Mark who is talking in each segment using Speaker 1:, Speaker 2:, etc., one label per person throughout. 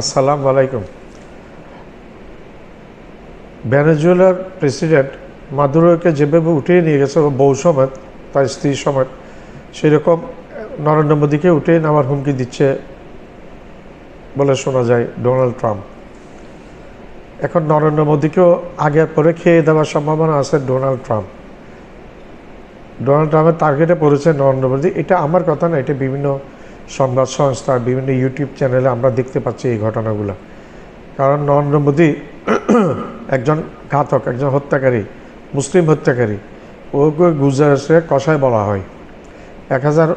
Speaker 1: আসসালামু আলাইকুম। ভেনেজুয়েলার প্রেসিডেন্ট মাদুরোকে যেভাবে উঠিয়ে নিয়ে গেছে বউ সমেত, তার স্ত্রী সমেত, সেরকম নরেন্দ্র মোদীকে উঠিয়ে নেওয়ার হুমকি দিচ্ছে বলে শোনা যায় ডোনাল্ড ট্রাম্প। এখন নরেন্দ্র মোদীকেও আগে পরে খেয়ে দেওয়ার সম্ভাবনা আছে ডোনাল্ড ট্রাম্পের টার্গেটে পড়েছে নরেন্দ্র মোদী। এটা আমার কথা না, এটা বিভিন্ন সংবাদ সংস্থা, বিভিন্ন ইউটিউব চ্যানেলে আমরা দেখতে পাচ্ছি এই ঘটনাগুলো। কারণ নরেন্দ্র মোদী একজন ঘাতক, একজন হত্যাকারী, মুসলিম হত্যাকারী। ওকে গুজরাটে কষায় বলা হয়। 1000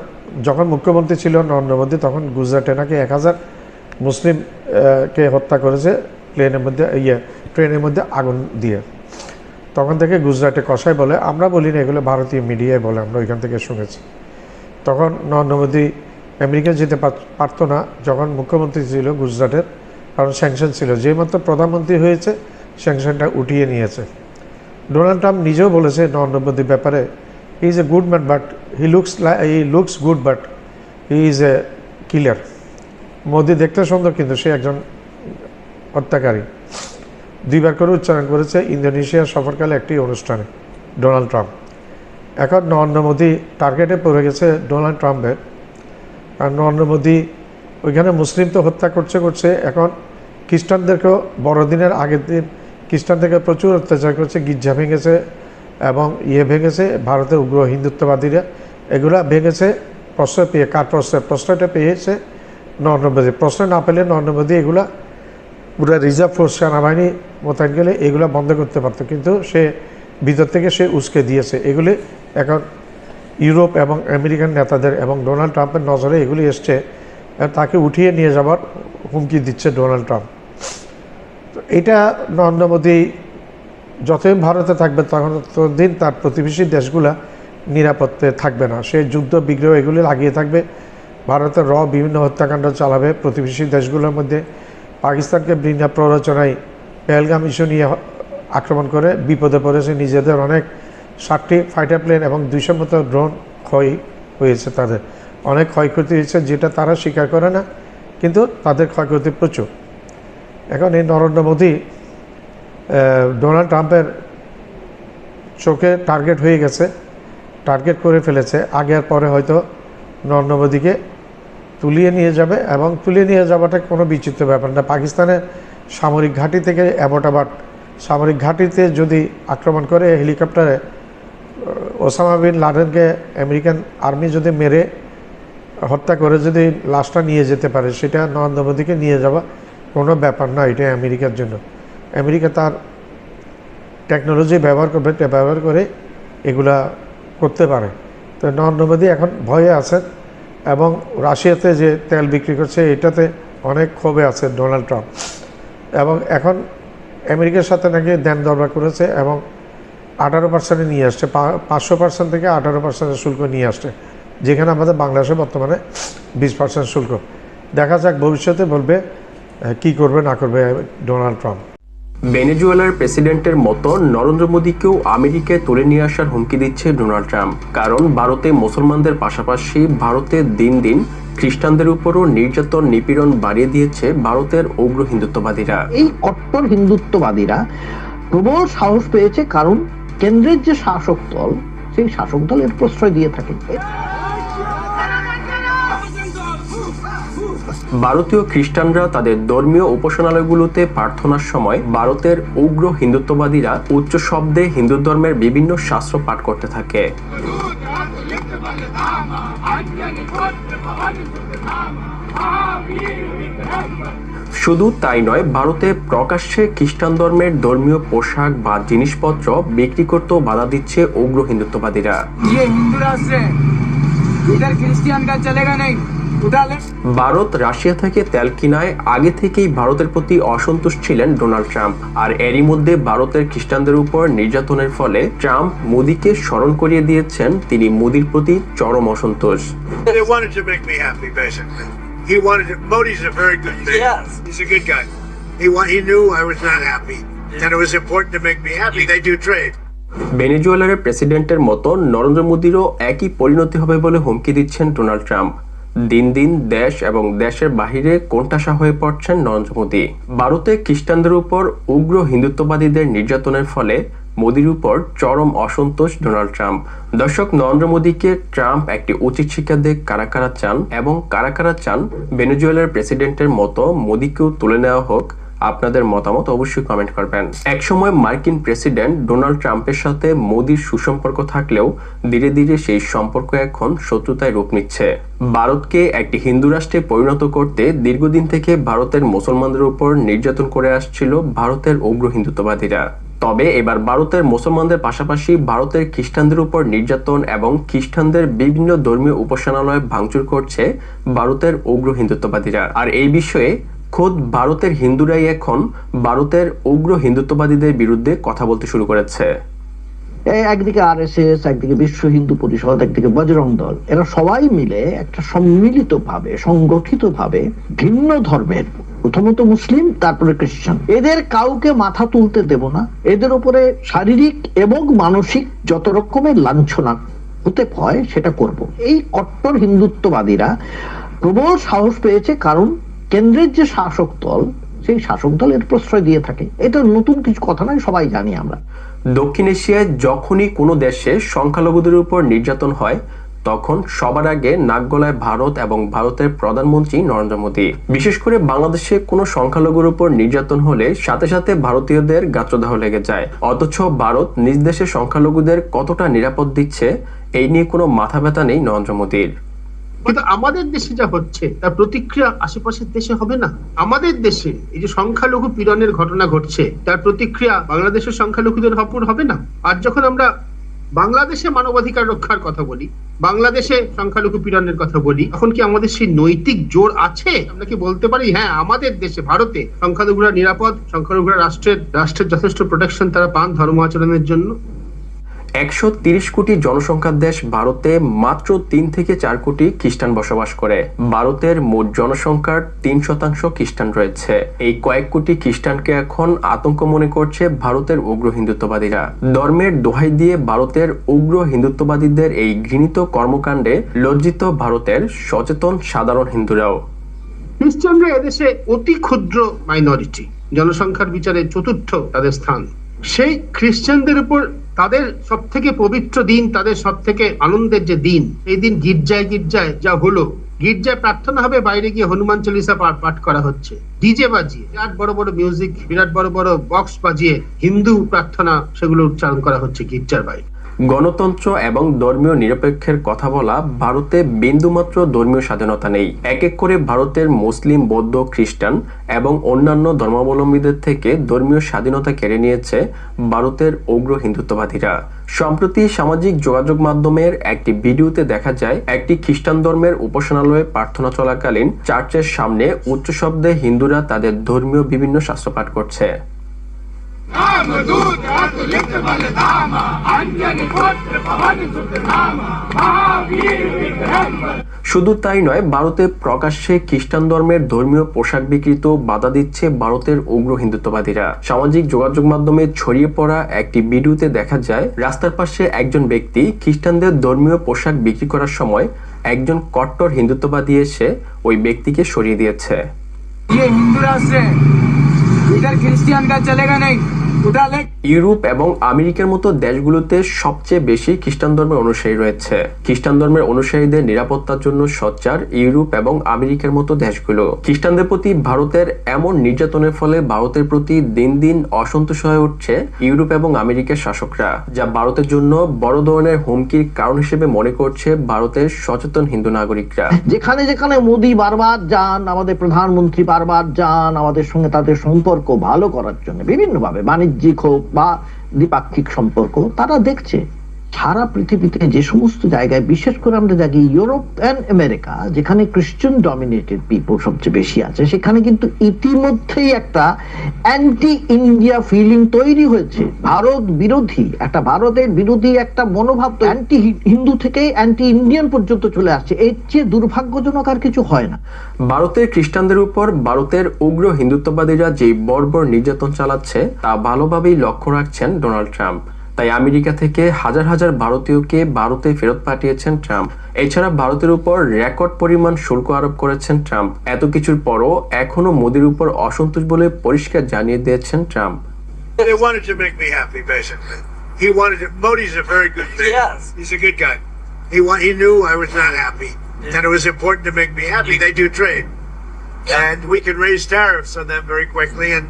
Speaker 1: যখন মুখ্যমন্ত্রী ছিল নরেন্দ্র মোদী, তখন গুজরাটে নাকি 1000 মুসলিমকে হত্যা করেছে ট্রেনের মধ্যে আগুন দিয়ে। তখন থেকে গুজরাটে কষায় বলে, আমরা বলি না, এগুলো ভারতীয় মিডিয়ায় বলে, আমরা ওইখান থেকে শুনেছি। তখন নরেন্দ্র মোদী আমেরিকা যেতে পারতো না যখন মুখ্যমন্ত্রী ছিল গুজরাটের, কারণ স্যাংশন ছিল। যে মাত্র প্রধানমন্ত্রী হয়েছে স্যাংশনটা উঠিয়ে নিয়েছে। ডোনাল্ড ট্রাম্প নিজেও বলেছে নরেন্দ্র মোদীর ব্যাপারে, he is a good man, but he looks good, but he is a killer. Modi দেখতে সুন্দর, কিন্তু সে একজন হত্যাকারী। 2 বার করে উচ্চারণ করেছে ইন্দোনেশিয়া সফরকালে একটি অনুষ্ঠানে ডোনাল্ড ট্রাম্প। এখন নরেন্দ্র মোদী টার্গেটে পড়ে গেছে ডোনাল্ড ট্রাম্পের। আর নরেন্দ্র মোদী ওইখানে মুসলিম তো হত্যা করছে, এখন খ্রিস্টানদেরকেও বড়দিনের আগের দিন খ্রিস্টানদেরকে প্রচুর অত্যাচার করছে, গির্জা ভেঙেছে এবং ভেঙেছে ভারতের উগ্র হিন্দুত্ববাদীরা। এগুলা ভেঙেছে প্রশ্রয় পেয়ে। কার প্রশ্রয়টা পেয়েছে নরেন্দ্র মোদী। প্রশ্রয় না পেলে নরেন্দ্র মোদী এগুলা পুরো রিজার্ভ ফোর্স, সেনাবাহিনী মোতায়েন গেলে এগুলো বন্ধ করতে পারত, কিন্তু সে ভিতর থেকে সে উস্কে দিয়েছে। এগুলি এখন ইউরোপ এবং আমেরিকান নেতাদের এবং ডোনাল্ড ট্রাম্পের নজরে এগুলি এসছে। তাকে উঠিয়ে নিয়ে যাবার হুমকি দিচ্ছে ডোনাল্ড ট্রাম্প। তো এটা নরেন্দ্র মোদী যতদিন ভারতে থাকবে ততদিন তার প্রতিবেশী দেশগুলা নিরাপত্তে থাকবে না। সে যুদ্ধ বিগ্রহ এগুলি লাগিয়ে থাকবে, ভারতের বিভিন্ন হত্যাকাণ্ড চালাবে প্রতিবেশী দেশগুলোর মধ্যে। পাকিস্তানকে বিনা প্ররোচনায় পেহেলগাম ইস্যু নিয়ে আক্রমণ করে বিপদে পড়েছে নিজেদের। অনেক 60টি ফাইটার প্লেন এবং 200 মতো ড্রোন ক্ষয় হয়েছে, তাদের অনেক ক্ষয়ক্ষতি হয়েছে, যেটা তারা স্বীকার করে না, কিন্তু তাদের ক্ষয়ক্ষতি প্রচুর। এখন এই নরেন্দ্র মোদী ডোনাল্ড ট্রাম্পের চোখে টার্গেট হয়ে গেছে, টার্গেট করে ফেলেছে। আগে আর পরে হয়তো নরেন্দ্র মোদীকে তুলিয়ে নিয়ে যাবে, এবং তুলিয়ে নিয়ে যাওয়াটা কোনো বিচিত্র ব্যাপার না। পাকিস্তানের সামরিক ঘাঁটি থেকে অ্যাবোটাবাদ সামরিক ঘাঁটিতে যদি আক্রমণ করে হেলিকপ্টারে, ওসামা বিন লাদেনকে আমেরিকান আর্মি যদি মেরে হত্যা করে যদি লাশটা নিয়ে যেতে পারে, সেটা নরেন্দ্র মোদীকে নিয়ে যাওয়া কোনো ব্যাপার না। এটা আমেরিকার জন্য, আমেরিকা তার টেকনোলজি ব্যবহার করে এগুলা করতে পারে। তো নরেন্দ্র মোদী এখন ভয়ে আছেন, এবং রাশিয়াতে যে তেল বিক্রি করছে এটাতে অনেক ক্ষোভে আছে ডোনাল্ড ট্রাম্প। এবং এখন আমেরিকার সাথে নাকি দেন দরবার করেছে, এবং 18% নিয়ে আসছে, 500% থেকে 18% শুল্ক নিয়ে আসছে, যেখানে আমাদের বাংলাদেশে বর্তমানে 20% শুল্ক। দেখা যাক ভবিষ্যতে বলবে কি করবে না করবে ডোনাল্ড ট্রাম্প।
Speaker 2: ভেনেজুয়েলার প্রেসিডেন্টের মতো নরেন্দ্র মোদীকেও আমেরিকায় তুলে নিয়ে আসার হুমকি দিচ্ছে ডোনাল্ড ট্রাম্প। কারণ ভারতে মুসলমানদের পাশাপাশি ভারতে দিন দিন খ্রিস্টানদের উপরও নির্যাতন নিপীড়ন বাড়িয়ে দিয়েছে ভারতের উগ্র হিন্দুত্ববাদীরা।
Speaker 3: এই কট্টর হিন্দুত্ববাদীরা প্রবল সাহস পেয়েছে, কারণ কেন্দ্রের যে শাসক দল, সেই শাসক দল এর প্রশ্রয় দিয়ে থাকে।
Speaker 2: ভারতীয় খ্রিস্টানরা তাদের ধর্মীয় উপাসনালয়গুলোতে প্রার্থনার সময় ভারতের উগ্র হিন্দুত্ববাদীরা উচ্চ শব্দে হিন্দু ধর্মের বিভিন্ন শাস্ত্র পাঠ করতে থাকে। শুধু তাই নয়, ভারতে প্রকাশ্যে খ্রিস্টান ধর্মের ধর্মীয় পোশাক বা জিনিসপত্র বিক্রি করতেও বাধা দিচ্ছে উগ্র হিন্দুত্ববাদীরা। ভারত রাশিয়া থেকে তেল কিনায় আগে থেকেই ভারতের প্রতি অসন্তুষ্ট ছিলেন ডোনাল্ড ট্রাম্প। আর এরই মধ্যে ভারতের খ্রিস্টানদের উপর নির্যাতনের ফলে ট্রাম্প মোদীকে স্মরণ করিয়ে দিয়েছেন তিনি মোদীর প্রতি চরম অসন্তোষ।
Speaker 4: Modi's a very good man. Yes. He's a good guy. He knew I was not happy, and it was important to make me happy. They do trade.
Speaker 2: ভেনেজুয়েলার প্রেসিডেন্টের মতো নরেন্দ্র মোদীরও একই পরিণতি হবে বলে হুমকি দিচ্ছেন ডোনাল্ড ট্রাম্প। দিন দিন দেশ এবং দেশের বাহিরে কোণঠাসা হয়ে পড়ছেন নরেন্দ্র মোদী। ভারতে খ্রিস্টানদের উপর উগ্র হিন্দুত্ববাদীদের নির্যাতনের ফলে মোদির উপর চরম অসন্তোষ ডোনাল্ড ট্রাম্প। দর্শক, নরেন্দ্র মোদীকে ট্রাম্প একটি উচিত শিক্ষা দিয়ে কারা কারা চান এবং কারা কারা চান ভেনেজুয়েলার প্রেসিডেন্টের মতো মোদীকেও তুলে নেওয়া হোক, আপনাদের মতামত অবশ্যই কমেন্ট করবেন। একসময় মার্কিন প্রেসিডেন্ট ডোনাল্ড ট্রাম্পের সাথে মোদির সুসম্পর্ক থাকলেও ধীরে ধীরে সেই সম্পর্ক এখন শত্রুতায় রূপ নিচ্ছে। ভারতকে একটি হিন্দু রাষ্ট্রে পরিণত করতে দীর্ঘদিন থেকে ভারতের মুসলমানদের উপর নির্যাতন করে আসছিল ভারতের উগ্র হিন্দুত্ববাদীরা। তবে এবার ভারতের মুসলমানদের পাশাপাশি ভারতের খ্রিস্টানদের উপর নির্যাতন এবং খ্রিস্টানদের বিভিন্ন ধর্মীয় উপাসনালয় ভাঙচুর করছে ভারতের উগ্র হিন্দুত্ববাদীরা। আর এই বিষয়ে খোদ ভারতের হিন্দুরাই এখন ভারতের উগ্র হিন্দুত্ববাদীদের বিরুদ্ধে কথা বলতে শুরু করেছে।
Speaker 3: একদিকে আরএসএস, একদিকে বিশ্ব হিন্দু পরিষদ, একদিকে বজরং দল, এরা সবাই মিলে একটা সম্মিলিত ভাবে, সংগঠিত ভাবে ভিন্ন ধর্মের, প্রথমত মুসলিম, তারপরে খ্রিস্টান, এদের কাউকে মাথা তুলতে দেব না। এদের উপরে শারীরিক এবং মানসিক যত রকমের লাঞ্ছনা হতে হয় সেটা করব। এই কট্টর হিন্দুত্ববাদীরা প্রবল সাহস পেয়েছে, কারণ কেন্দ্রের যে শাসক দল, সেই শাসক দলের প্রশ্রয় দিয়ে থাকে। এটা নতুন কিছু কথা নয়, সবাই জানি আমরা।
Speaker 2: দক্ষিণ এশিয়ায় যখনই কোনো দেশে সংখ্যালঘুদের উপর নির্যাতন হয় তখন সবার আগে নাক গলায় ভারত এবং ভারতের প্রধানমন্ত্রী নরেন্দ্র মোদী। বিশেষ করে বাংলাদেশে কোনো সংখ্যালঘুর উপর নির্যাতন হলে সাথে সাথে ভারতীয়দের গাত্রদাহ লেগে যায়। অথচ ভারত নিজ দেশে সংখ্যালঘুদের কতটা নিরাপদ দিচ্ছে এই নিয়ে কোনো মাথা ব্যথা নেই নরেন্দ্র মোদীর।
Speaker 5: কিন্তু আমাদের দেশে যা হচ্ছে তার প্রতিক্রিয়া আশেপাশের দেশে হবে না। আমাদের দেশে এই যে সংখ্যালঘু পীড়নের ঘটনা ঘটছে তার প্রতিক্রিয়া বাংলাদেশের সংখ্যালঘুদের উপর হবে না। আর যখন আমরা বাংলাদেশে মানবাধিকার রক্ষার কথা বলি, বাংলাদেশে সংখ্যালঘু পীড়নের কথা বলি, তখন কি আমাদের সেই নৈতিক জোর আছে? আমরা কি বলতে পারি হ্যাঁ আমাদের দেশে ভারতে সংখ্যালঘুরা নিরাপদ, সংখ্যালঘুরা রাষ্ট্রের যথেষ্ট প্রোটেকশন তারা পান ধর্ম আচরণের জন্য?
Speaker 2: 130 কোটি জনসংখ্যার দেশ ভারতে মাত্র 3 থেকে 4 কোটি খ্রিস্টান বসবাস করে। ভারতের মোট জনসংখ্যার 3% খ্রিস্টান রয়েছে। এই কয়েক কোটি খ্রিস্টানকে এখন আতঙ্ক মনে করছে ভারতের উগ্র হিন্দুত্ববাদীরা। ধর্মের দোহাই দিয়ে ভারতের উগ্র হিন্দুত্ববাদীদের এই ঘৃণিত কর্মকাণ্ডে লজ্জিত ভারতের সচেতন সাধারণ হিন্দুরাও।
Speaker 5: খ্রিস্টানরা এদেশে অতি ক্ষুদ্র মাইনরিটি, জনসংখ্যার বিচারে চতুর্থ তাদের স্থান। সেই খ্রিস্টানদের উপর তাদের সব থেকে পবিত্র দিন, তাদের সব থেকে আনন্দের যে দিন, এই দিন গির্জায় যা হলো, গির্জায় প্রার্থনা হবে, বাইরে গিয়ে হনুমান চল্লিশা পাঠ করা হচ্ছে ডিজে বাজিয়ে, বিরাট বড় বড় মিউজিক, বিরাট বড় বড় বক্স বাজিয়ে হিন্দু প্রার্থনা সেগুলো উচ্চারণ করা হচ্ছে গির্জার বাইরে।
Speaker 2: গণতন্ত্র এবং ধর্মীয় নিরপেক্ষের কথা বলা ভারতে বিন্দুমাত্র ধর্মীয় স্বাধীনতা নেই। এক এক করে ভারতের মুসলিম, বৌদ্ধ, খ্রিস্টান এবং অন্যান্য ধর্মাবলম্বীদের থেকে ধর্মীয় স্বাধীনতা কেড়ে নিয়েছে ভারতের উগ্র হিন্দুত্ববাদীরা। সম্প্রতি সামাজিক যোগাযোগ মাধ্যমের একটি ভিডিওতে দেখা যায় একটি খ্রিস্টান ধর্মের উপাসনালয়ে প্রার্থনা চলাকালীন চার্চের সামনে উচ্চ শব্দে হিন্দুরা তাদের ধর্মীয় বিভিন্ন শাস্ত্র পাঠ করছে। শুধু তাই নয়, ভারতে প্রকাশ্যে খ্রিস্টান ধর্মের ধর্মীয় পোশাক বিক্রিতেও বাধা দিচ্ছে ভারতের উগ্র হিন্দুত্ববাদীরা। সামাজিক যোগাযোগ মাধ্যমে ছড়িয়ে পড়া একটি ভিডিওতে দেখা যায় রাস্তার পাশে একজন ব্যক্তি খ্রিস্টানদের ধর্মীয় পোশাক বিক্রি করার সময় একজন কট্টর হিন্দুত্ববাদী এসে ওই ব্যক্তিকে সরিয়ে দিয়েছে।
Speaker 6: হিন্দু রাষ্ট্রে इधर क्रिश्चियन का चलेगा नहीं।
Speaker 2: ইউরোপ এবং আমেরিকার মতো দেশগুলোতে সবচেয়ে বেশি খ্রিস্টান ধর্মের অনুসারী রয়েছে। খ্রিস্টান ধর্মের অনুসারীদের নিরাপত্তার জন্য সোচ্চার ইউরোপ এবং আমেরিকার মতো দেশগুলো। খ্রিস্টানদের প্রতি ভারতের এমন নির্যাতনের ফলে ভারতের প্রতি দিন দিন অসন্তোষ হয়ে উঠছে ইউরোপ এবং আমেরিকার শাসকরা, যা ভারতের জন্য বড় ধরনের হুমকির কারণ হিসেবে মনে করছে ভারতের সচেতন হিন্দু নাগরিকরা।
Speaker 3: যেখানে যেখানে মোদী বারবার যান, আমাদের প্রধানমন্ত্রী বারবার যান আমাদের সঙ্গে তাদের সম্পর্ক ভালো করার জন্য, বিভিন্নভাবে বাণিজ্যিক হোক বা দ্বিপাক্ষিক সম্পর্ক, তারা দেখছে সারা পৃথিবীতে যে সমস্ত জায়গায়, বিশেষ করে আমরা দেখি ইউরোপ এন্ড আমেরিকা, যেখানে খ্রিস্টান ডমিনেটেড পিপল সবচেয়ে বেশি আছে, সেখানে কিন্তু ইতিমধ্যেই একটা অ্যান্টি ইন্ডিয়া ফিলিং তৈরি হয়েছে। ভারতের বিরোধী একটা মনোভাব, অ্যান্টি হিন্দু থেকে অ্যান্টি ইন্ডিয়ান পর্যন্ত চলে আসছে। এর চেয়ে দুর্ভাগ্যজনক আর কিছু হয় না।
Speaker 2: ভারতের খ্রিস্টানদের উপর ভারতের উগ্র হিন্দুত্ববাদীরা যে বর্বর নির্যাতন চালাচ্ছে তা ভালোভাবেই লক্ষ্য রাখছেন ডোনাল্ড ট্রাম্প। তাই আমেরিকা থেকে হাজার হাজার ভারতীয়কে ভারতে ফেরত পাঠিয়েছেন ট্রাম্প। এছাড়া ভারতের উপর রেকর্ড পরিমাণ শুল্ক আরোপ করেছেন ট্রাম্প। এত কিছুর পরও এখনো মোদির উপর অসন্তোষ বলে পরিষ্কার জানিয়ে দিয়েছেন Trump.
Speaker 4: They wanted to make me happy, basically. He wanted to. Modi's a very good man.
Speaker 6: Yes.
Speaker 4: He's a good guy. He knew I was not happy, and it was important to make me happy. They do trade, and we could raise tariffs on them very quickly, and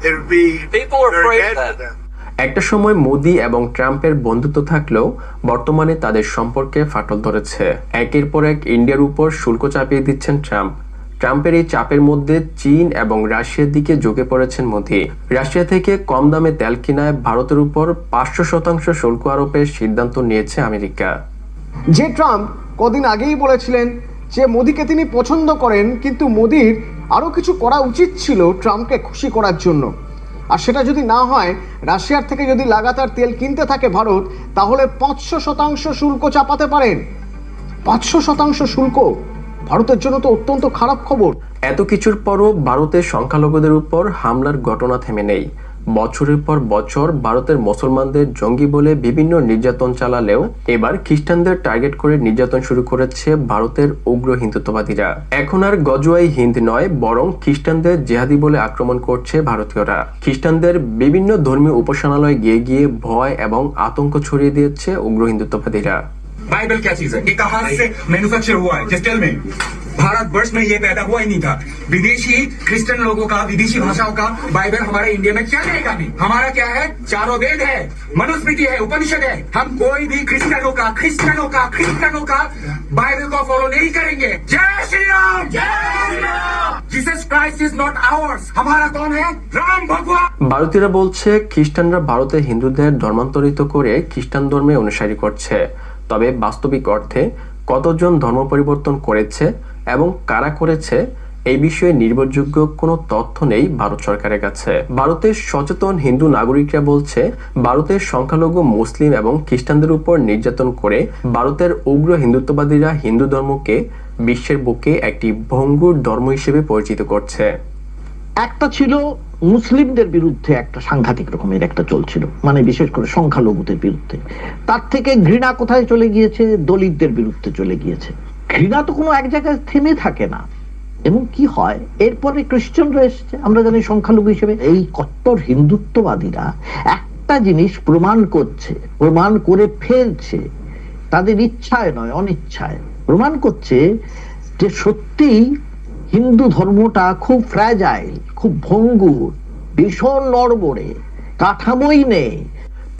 Speaker 4: it would be
Speaker 6: People are
Speaker 4: very
Speaker 6: afraid
Speaker 4: bad
Speaker 6: of
Speaker 4: for
Speaker 6: that.
Speaker 4: them.
Speaker 2: একটা সময় মোদি এবং ট্রাম্পের বন্ধুত্ব থাকলেও বর্তমানে তাদের সম্পর্কে ফাটল ধরেছে। একের পর এক ইন্ডিয়ার উপর শুল্ক চাপিয়ে দিচ্ছেন ট্রাম্প। ট্রাম্পের এই চাপের মধ্যে চীন এবং রাশিয়ার দিকে ঝুঁকে পড়েছেন মোদি। রাশিয়া থেকে কম দামে তেল কিনায় ভারতের উপর 500% শুল্ক আরোপের সিদ্ধান্ত নিয়েছে আমেরিকা।
Speaker 7: যে ট্রাম্প কদিন আগেই বলেছিলেন যে মোদিকে তিনি পছন্দ করেন, কিন্তু মোদির আরও কিছু করা উচিত ছিল ট্রাম্পকে খুশি করার জন্য। আর সেটা যদি না হয়, রাশিয়ার থেকে যদি লাগাতার তেল কিনতে থাকে ভারত, তাহলে 500% শুল্ক চাপাতে পারেন। 500% শুল্ক ভারতের জন্য তো অত্যন্ত খারাপ খবর।
Speaker 2: এত কিছুর পরও ভারতের সংখ্যালঘুদের উপর হামলার ঘটনা থেমে নেই। বছরের পর বছর ভারতের মুসলমানদের জঙ্গি বলে বিভিন্ন নির্যাতন চালালেও এবার খ্রিস্টানদের টার্গেট করে নির্যাতন শুরু করেছে ভারতের উগ্র হিন্দুত্ববাদীরা। এখন আর গজওয়াই হিন্দ নয়, বরং খ্রিস্টানদের জেহাদি বলে আক্রমণ করছে ভারতীয়রা। খ্রিস্টানদের বিভিন্ন ধর্মীয় উপাসনালয়ে গিয়ে গিয়ে ভয় এবং আতঙ্ক ছড়িয়ে দিয়েছে উগ্র হিন্দুত্ববাদীরা।
Speaker 8: बाइबल क्या चीज है? ये कहां से मैन्युफैक्चर हुआ है? Just tell me. भारत वर्ष में ये पैदा हुआ ही नहीं था। विदेशी क्रिश्चियन लोगों का, विदेशी भाषाओं का बाइबल हमारे इंडिया में क्या रहेगा नहीं। हमारा क्या है? चारों वेद है, मनुस्मृति है, उपनिषद है। हम कोई भी क्रिश्चियनों का बाइबल को फॉलो नहीं करेंगे। जय श्री राम, जय Shri Ram. Jesus Christ is not hours. हमारा कौन है? राम भगवान।
Speaker 2: ভারতীয়রা বলছে খ্রিস্টানরা ভারতে হিন্দুদের ধর্মান্তরিত করে খ্রিস্টান ধর্মে অনুসারী করছে। তবে বাস্তবিক অর্থে কতজন ধর্ম পরিবর্তন করেছে এবং কারা করেছে এই বিষয়ে নির্ভরযোগ্য কোনো তথ্য নেই ভারত সরকারের কাছে। ভারতের সচেতন হিন্দু নাগরিকরা বলছে ভারতের সংখ্যালঘু মুসলিম এবং খ্রিস্টানদের উপর নির্যাতন করে ভারতের উগ্র হিন্দুত্ববাদীরা হিন্দু ধর্মকে বিশ্বের বুকে একটি ভঙ্গুর ধর্ম হিসেবে পরিচিত করছে।
Speaker 3: একটা ছিল মুসলিমদের বিরুদ্ধে একটা সাংঘাতিক রকমের একটা চলছিল, মানে বিশেষ করে সংখ্যালঘুদের বিরুদ্ধে। তার থেকে ঘৃণা কোথায় চলে গিয়েছে? দলিতদের বিরুদ্ধে চলে গিয়েছে। ঘৃণা তো কোনো এক জায়গায় থেমে থাকে না। এবং কি হয়, এরপরে খ্রিস্টানরা এসেছে, আমরা জানি সংখ্যালঘু হিসেবে। এই কট্টর হিন্দুত্ববাদীরা একটা জিনিস প্রমাণ করছে, প্রমাণ করে ফেলছে, তাদের ইচ্ছায় নয় অনিচ্ছায় প্রমাণ করছে যে সত্যিই হিন্দু ধর্মটা খুব ফ্র্যাজাইল, খুব ভঙ্গুর, ভীষণ নড়বড়ে, কাঠামোই নেই।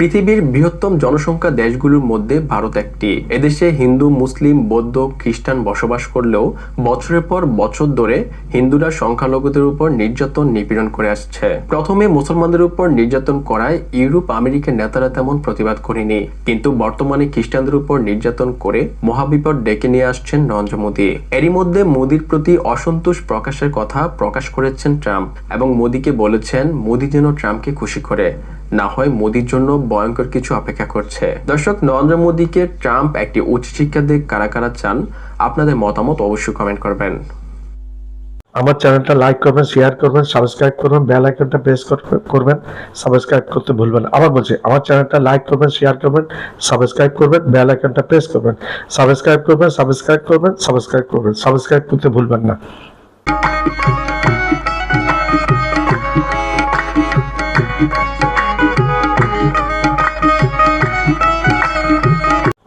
Speaker 2: পৃথিবীর বৃহত্তম জনসংখ্যা দেশগুলোর মধ্যে ভারত একটি। এদেশে হিন্দু, মুসলিম, বৌদ্ধ, খ্রিস্টান বসবাস করলেও বছরের পর বছর ধরে হিন্দুরা সংখ্যালঘুদের উপর নির্যাতন নিপীড়ন করে আসছে। প্রথমে মুসলমানদের উপর নির্যাতন করায় ইউরোপ আমেরিকার নেতারা তেমন প্রতিবাদ করেনি, কিন্তু বর্তমানে খ্রিস্টানদের উপর নির্যাতন করে মহাবিপদ ডেকে নিয়ে আসছেন নরেন্দ্র মোদী। এরই মধ্যে মোদীর প্রতি অসন্তোষ প্রকাশের কথা প্রকাশ করেছেন ট্রাম্প এবং মোদীকে বলেছেন মোদী যেন ট্রাম্পকে খুশি করে, না হয় মোদির জন্য ভয়ঙ্কর কিছু অপেক্ষা করছে। দর্শক, নরেন্দ্র মোদীকে ট্রাম্প একটি উচ্চ শিক্ষা দিক, কারা কারা চান? আপনাদের মতামত অবশ্যই কমেন্ট করবেন।
Speaker 1: আমার চ্যানেলটা লাইক করবেন, শেয়ার করবেন, সাবস্ক্রাইব করবেন, বেল আইকনটা প্রেস করবেন, সাবস্ক্রাইব করতে ভুলবেন না। আবার বলছি, আমার চ্যানেলটা লাইক করবেন, শেয়ার করবেন, সাবস্ক্রাইব করবেন, বেল আইকনটা প্রেস করবেন, সাবস্ক্রাইব করতে ভুলবেন না।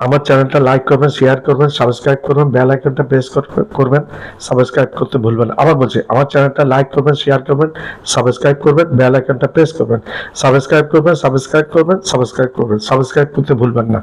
Speaker 1: আমার চ্যানেলটা লাইক করবেন, শেয়ার করবেন, সাবস্ক্রাইব করবেন, বেল আইকনটা প্রেস করবেন, সাবস্ক্রাইব করতে ভুলবেন না। আবার বলছি, আমার চ্যানেলটা লাইক করবেন, শেয়ার করবেন, সাবস্ক্রাইব করবেন, বেল আইকনটা প্রেস করবেন, সাবস্ক্রাইব করতে ভুলবেন না।